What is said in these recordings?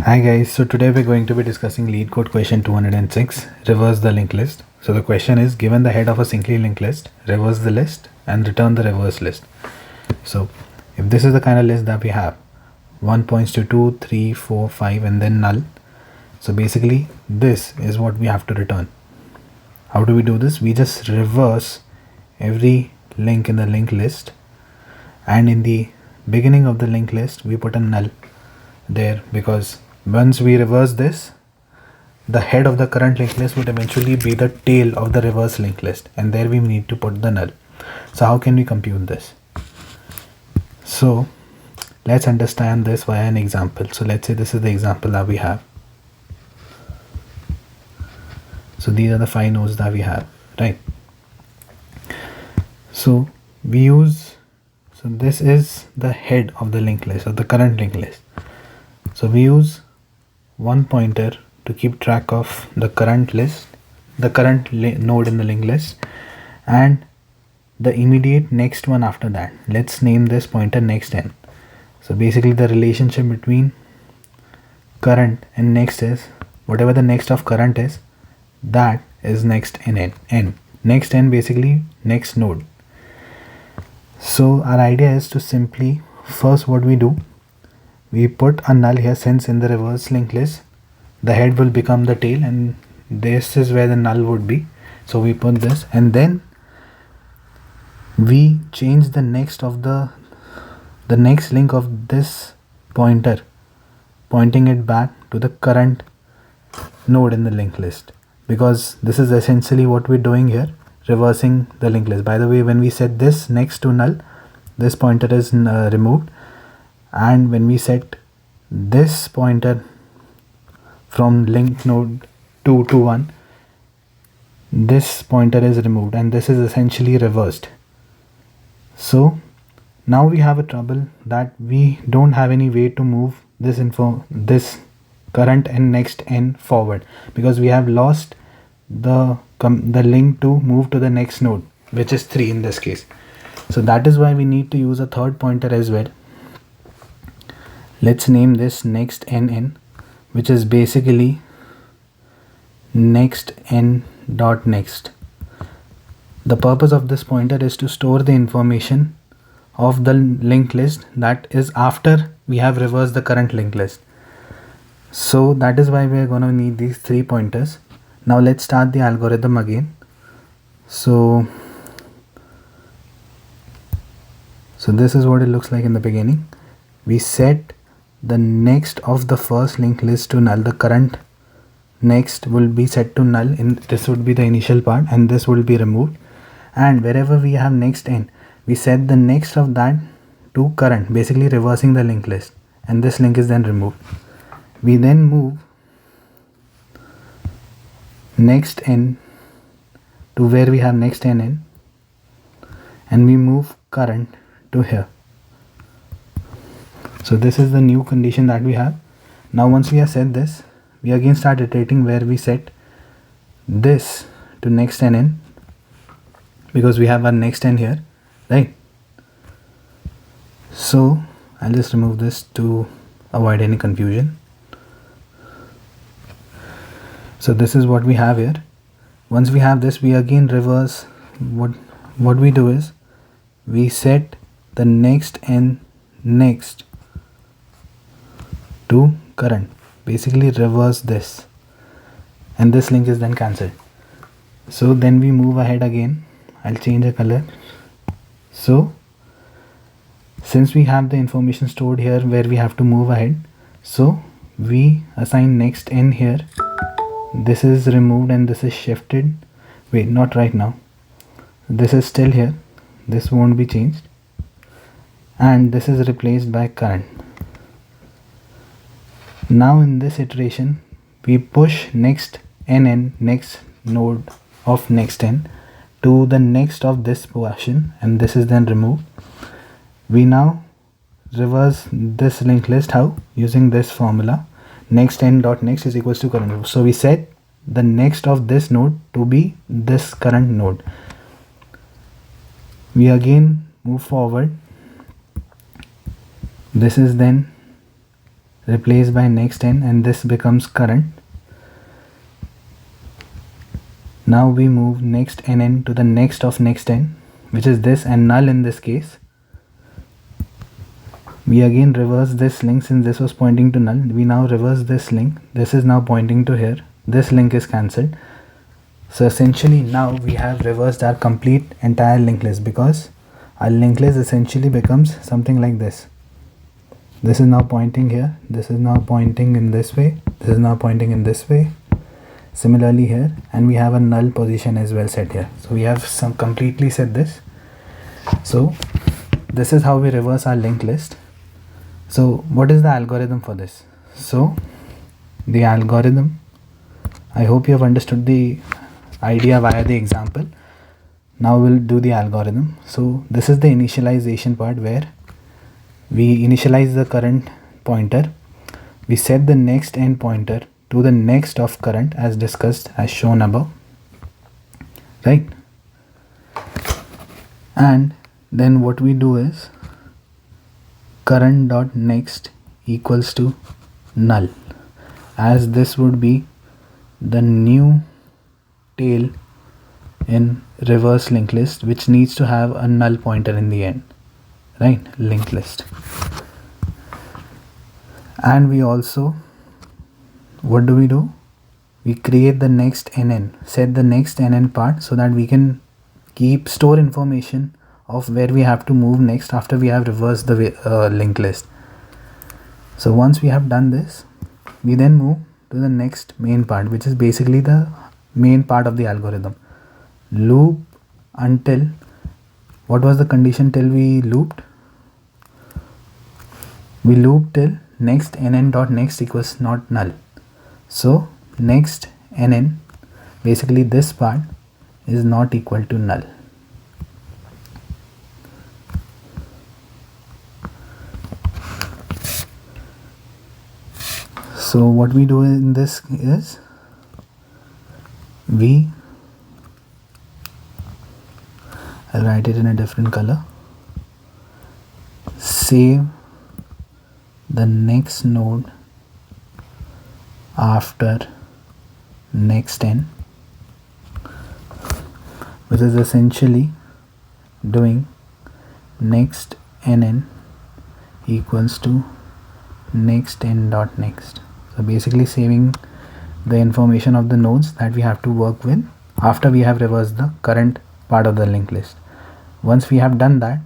Hi guys, so today we're going to be discussing Leetcode question 206, reverse the linked list. So the question is, given the head of a singly linked list, reverse the list and return the reverse list. So if this is the kind of list that we have, 1 points to 2, 3, 4, 5 and then null. So basically this is what we have to return. How do we do this? We just reverse every link in the linked list, and in the beginning of the linked list we put a null there, because once we reverse this, the head of the current linked list would eventually be the tail of the reverse linked list, and there we need to put the null. So how can we compute this? So let's understand this via an example. So let's say this is the example that we have. So these are the 5 nodes that we have, right? So we use, so this is the head of the linked list, of the current linked list. So we use one pointer to keep track of the current list, the current node in the linked list, and the immediate next one after that. Let's name this pointer next n. So basically the relationship between current and next is whatever the next of current is, that is next n. Next n basically next node. So our idea is to simply, first what we do, we put a null here, since in the reverse linked list the head will become the tail and this is where the null would be. So we put this, and then we change the next of the next link of this pointer, pointing it back to the current node in the linked list, because this is essentially what we're doing here, reversing the linked list. By the way, when we set this next to null, this pointer is removed, and when we set this pointer from linked node 2 to 1, this pointer is removed, and this is essentially reversed. So now we have a trouble that we don't have any way to move this current and next n forward, because we have lost the link to move to the next node, which is 3 in this case. So that is why we need to use a third pointer as well. Let's name this next nn, which is basically next n dot next. The purpose of this pointer is to store the information of the linked list that is after we have reversed the current linked list. So that is why we are going to need these 3 pointers. Now let's start the algorithm again. So this is what it looks like in the beginning. We set the next of the first linked list to null. The current next will be set to null, this would be the initial part, and this will be removed. And wherever we have next n, we set the next of that to current, basically reversing the linked list, and this link is then removed. We then move next n to where we have next nn, and we move current to here. So this is the new condition that we have. Now once we have set this, we again start iterating, where we set this to next nn, because we have our next n here, right? So I'll just remove this to avoid any confusion. So this is what we have here. Once we have this, we again reverse. What we do is we set the next n next to current, basically reverse this, and this link is then cancelled. So then we move ahead again. I'll change the color. So since we have the information stored here where we have to move ahead, so we assign next n here. This is removed and this is shifted. Wait, not right now. This is still here. This won't be changed. And this is replaced by current. Now in this iteration, we push next nn, next node of next n, to the next of this portion, and this is then removed. We now reverse this linked list. How? Using this formula, next n dot next is equals to current node. So we set the next of this node to be this current node. We again move forward. This is then replaced by next n, and this becomes current. Now we move next nn to the next of next n, which is this, and null in this case. We again reverse this link. Since this was pointing to null, we now reverse this link. This is now pointing to here. This link is cancelled. So essentially now we have reversed our complete entire linked list, because our linked list essentially becomes something like this. This is now pointing here, this is now pointing in this way, this is now pointing in this way, similarly here, and we have a null position as well set here. So we have some completely set this. So this is how we reverse our linked list. So what is the algorithm for this? So the algorithm, I hope you have understood the idea via the example. Now we'll do the algorithm. So this is the initialization part, where we initialize the current pointer. We set the next end pointer to the next of current as discussed, as shown above, right? And then what we do is current dot next equals to null, as this would be the new tail in reverse linked list, which needs to have a null pointer in the end, right? Linked list. And we also, what do? We create the next nn, set the next nn part, so that we can store information of where we have to move next after we have reversed the linked list. So once we have done this, we then move to the next main part, which is basically the main part of the algorithm. Loop until, what was the condition till we looped? We loop till next nn dot next equals not null. So next nn, basically this part, is not equal to null. So what we do in this is I'll write it in a different color. Save the next node after next n, which is essentially doing next nn equals to next n dot next. So basically saving the information of the nodes that we have to work with after we have reversed the current part of the linked list. Once we have done that,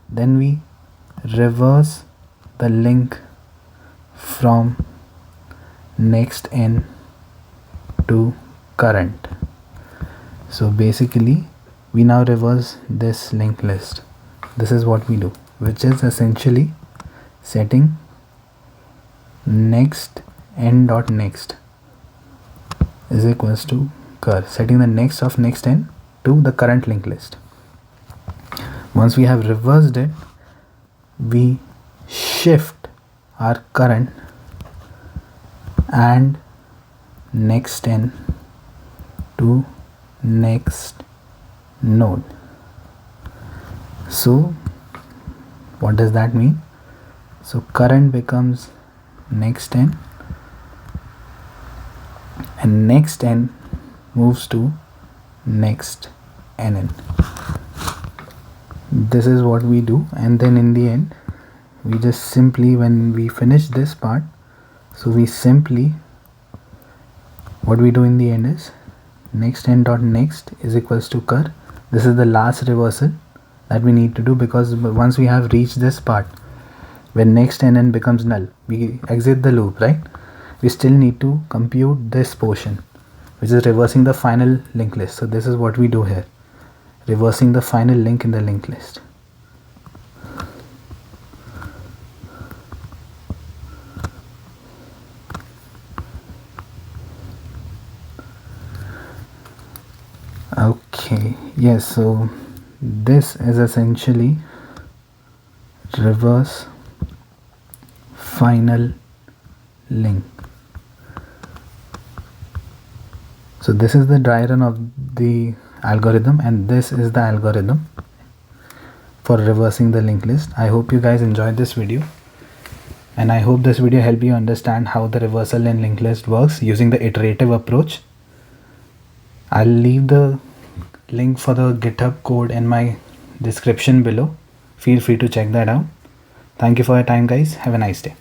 then we reverse the link from next n to current. So basically we now reverse this linked list. This is what we do, which is essentially setting next n dot next is equals to cur, setting the next of next n to the current linked list. Once we have reversed it, we shift our current and next n to next node. So what does that mean? So current becomes next n, and next n moves to next nn. This is what we do, and then in the end we just simply, when we finish this part, so we simply, what we do in the end is next n dot next is equals to cur. This is the last reversal that we need to do, because once we have reached this part when next nn becomes null, we exit the loop, right? We still need to compute this portion, which is reversing the final linked list. So this is what we do here, reversing the final link in the linked list. Okay, yes, so this is essentially reverse final link. So this is the dry run of the algorithm, and this is the algorithm for reversing the linked list. I hope you guys enjoyed this video. And I hope this video helped you understand how the reversal in linked list works using the iterative approach. I'll leave the link for the GitHub code in my description below. Feel free to check that out. Thank you for your time, guys. Have a nice day.